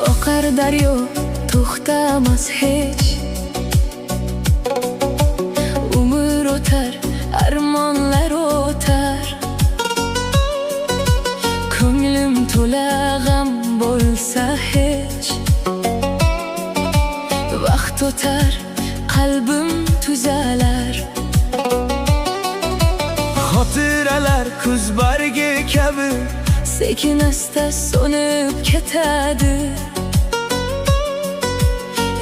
oqar daryo to'xtamas hech. Umr o'tar, armonlar o'tar, ko'nglim to'la g'am bo'lsa hech. Vaqt o'tar, qalbim tuzalar, xotiralar kuz bargi kabi sekin asta so'nib ketadi.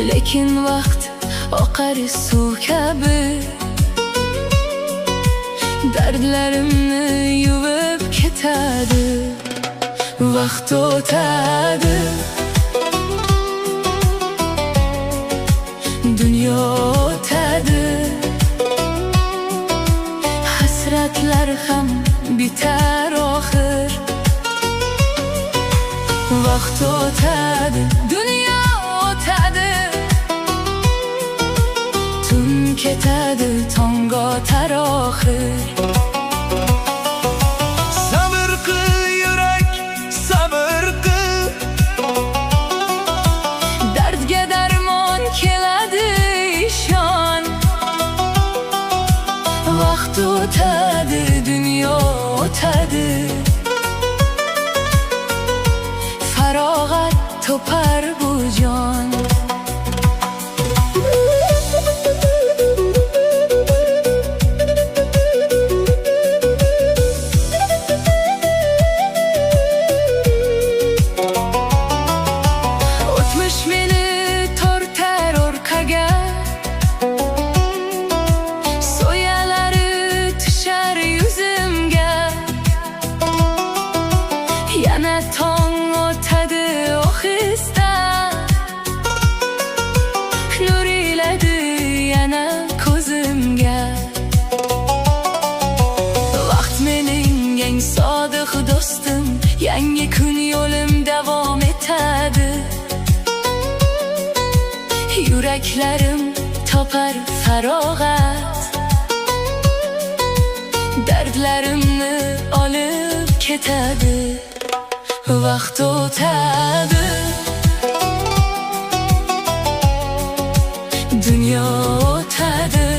Lekin vaqt oqar suv kabi dardlarimni yuvib ketadi. Vaqt o'tadi, dunyo o'tadi, hasratlar ham bitar oxir. Vaqt o'tadi, dunyo o'tadi, tun ketadi, tong otar oxir. Sabr qil yurak, sabr qil, Dardga darmon keladi ishon. Vaqt o'tadi, dunyo o'tadi, farog'at topar bu jon. O'tmish meni tortar orqaga, soyalari tushar yuzimga. Yana tong o'tadi ohista, nur iladi yana ko'zimga. Vaqt mening eng sodiq do'stim, yangi kun yo'lim davom etadi. Yuraklarim topar farog'at, dardlarimni olib ketadi. Vaqt o'tadi, dunyo o'tadi,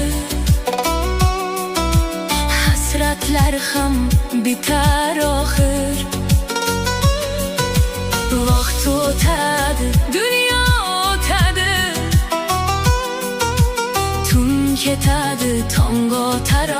hasratlar ham bitar oxir. Vaqt o'tadi, dunyo o'tadi, tun ketadi, tong otar